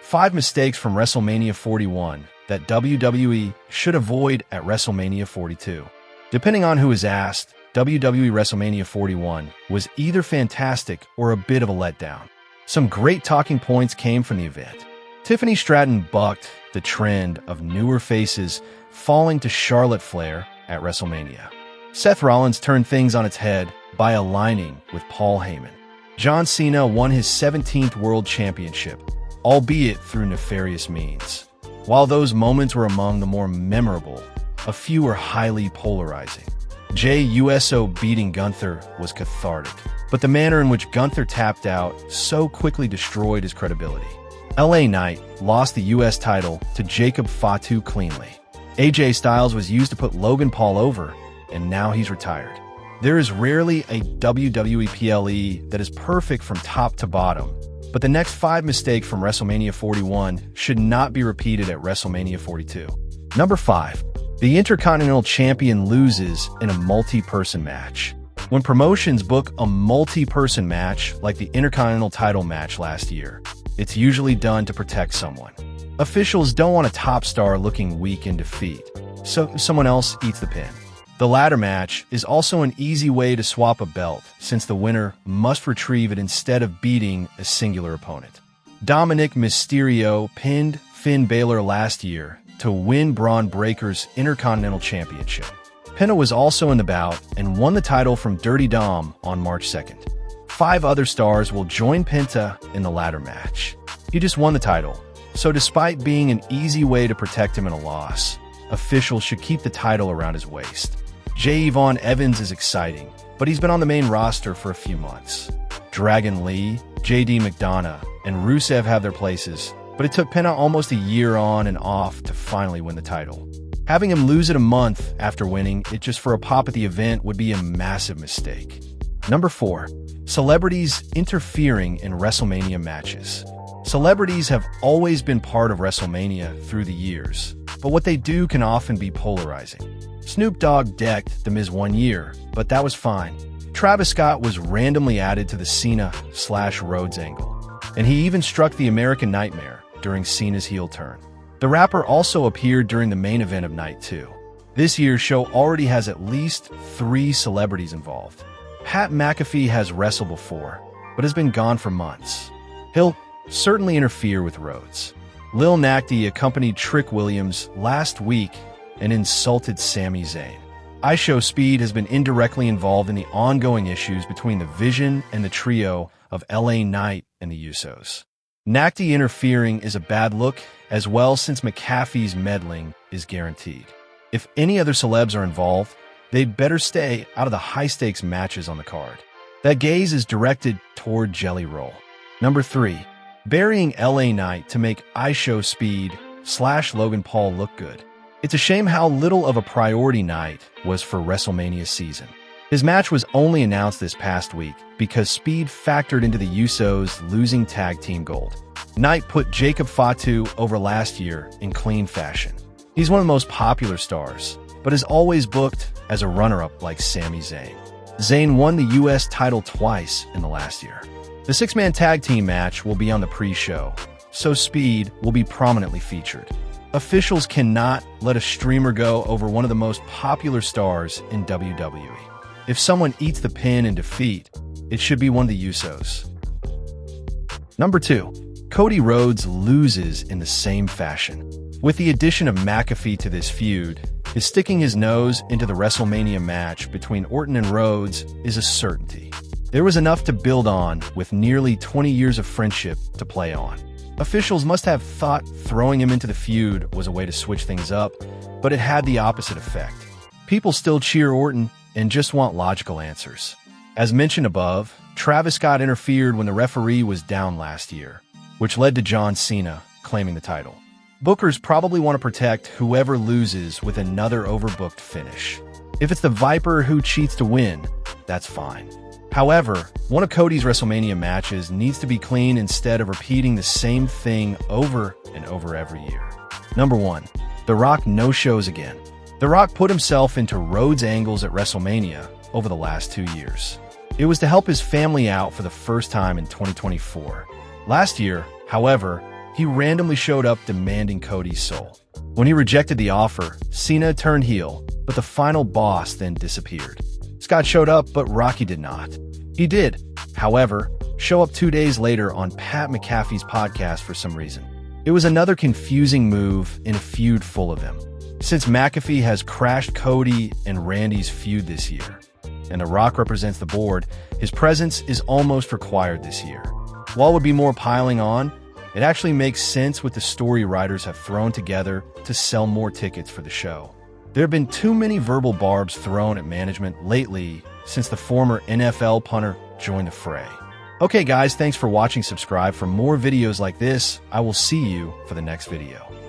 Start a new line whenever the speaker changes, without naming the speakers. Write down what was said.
5 mistakes from WrestleMania 41 that WWE should avoid at WrestleMania 42. Depending on who is asked, WWE WrestleMania 41 was either fantastic or a bit of a letdown. Some great talking points came from the event. Tiffany Stratton bucked the trend of newer faces falling to Charlotte Flair at WrestleMania. Seth Rollins turned things on its head by aligning with Paul Heyman. John Cena won his 17th World Championship, albeit through nefarious means. While those moments were among the more memorable, a few were highly polarizing. Jey Uso beating Gunther was cathartic, but the manner in which Gunther tapped out so quickly destroyed his credibility. LA Knight lost the US title to Jacob Fatu cleanly. AJ Styles was used to put Logan Paul over, and now he's retired. There is rarely a WWE PLE that is perfect from top to bottom, but the next 5 mistakes from WrestleMania 41 should not be repeated at WrestleMania 42. Number 5. The Intercontinental Champion loses in a multi-person match. When promotions book a multi-person match like the Intercontinental title match last year, it's usually done to protect someone. Officials don't want a top star looking weak in defeat, so someone else eats the pin. The ladder match is also an easy way to swap a belt, since the winner must retrieve it instead of beating a singular opponent. Dominic Mysterio pinned Finn Balor last year to win Braun Breaker's Intercontinental Championship. Penta was also in the bout and won the title from Dirty Dom on March 2nd. 5 other stars will join Penta in the ladder match. He just won the title, so despite being an easy way to protect him in a loss, officials should keep the title around his waist. J. Yvonne Evans is exciting, but he's been on the main roster for a few months. Dragon Lee, JD McDonough, and Rusev have their places, but it took Penta almost a year on and off to finally win the title. Having him lose it a month after winning it just for a pop at the event would be a massive mistake. Number 4. Celebrities interfering in WrestleMania matches. Celebrities have always been part of WrestleMania through the years, but what they do can often be polarizing. Snoop Dogg decked The Miz one year, but that was fine. Travis Scott was randomly added to the Cena/Rhodes angle, and he even struck the American Nightmare during Cena's heel turn. The rapper also appeared during the main event of Night 2. This year's show already has at least 3 celebrities involved. Pat McAfee has wrestled before, but has been gone for months. He'll certainly interfere with Rhodes. Lil Nacty accompanied Trick Williams last week and insulted Sami Zayn. IShowSpeed has been indirectly involved in the ongoing issues between the Vision and the trio of LA Knight and the Usos. Nacty interfering is a bad look as well, since McAfee's meddling is guaranteed. If any other celebs are involved, they'd better stay out of the high-stakes matches on the card. That gaze is directed toward Jelly Roll. Number 3. Burying LA Knight to make IShowSpeed/Logan Paul look good. It's a shame how little of a priority Knight was for WrestleMania season. His match was only announced this past week because Speed factored into the Usos losing tag team gold. Knight put Jacob Fatu over last year in clean fashion. He's one of the most popular stars, but is always booked as a runner-up like Sami Zayn. Zayn won the US title twice in the last year. The 6-man tag team match will be on the pre-show, so Speed will be prominently featured. Officials cannot let a streamer go over one of the most popular stars in WWE. If someone eats the pin in defeat, it should be one of the Usos. Number 2. Cody Rhodes loses in the same fashion. With the addition of McAfee to this feud, his sticking his nose into the WrestleMania match between Orton and Rhodes is a certainty. There was enough to build on with nearly 20 years of friendship to play on. Officials must have thought throwing him into the feud was a way to switch things up, but it had the opposite effect. People still cheer Orton and just want logical answers. As mentioned above, Travis Scott interfered when the referee was down last year, which led to John Cena claiming the title. Bookers probably want to protect whoever loses with another overbooked finish. If it's the Viper who cheats to win, that's fine. However, one of Cody's WrestleMania matches needs to be clean instead of repeating the same thing over and over every year. Number 1. The Rock no-shows again. The Rock put himself into Rhodes angles at WrestleMania over the last 2 years. It was to help his family out for the first time in 2024. Last year, however, he randomly showed up demanding Cody's soul. When he rejected the offer, Cena turned heel, but the final boss then disappeared. Scott showed up, but Rocky did not. He did, however, show up 2 days later on Pat McAfee's podcast for some reason. It was another confusing move in a feud full of him. Since McAfee has crashed Cody and Randy's feud this year, and The Rock represents the board, his presence is almost required this year. While it would be more piling on, it actually makes sense with the story writers have thrown together to sell more tickets for the show. There have been too many verbal barbs thrown at management lately since the former NFL punter joined the fray. Okay guys, thanks for watching. Subscribe for more videos like this. I will see you for the next video.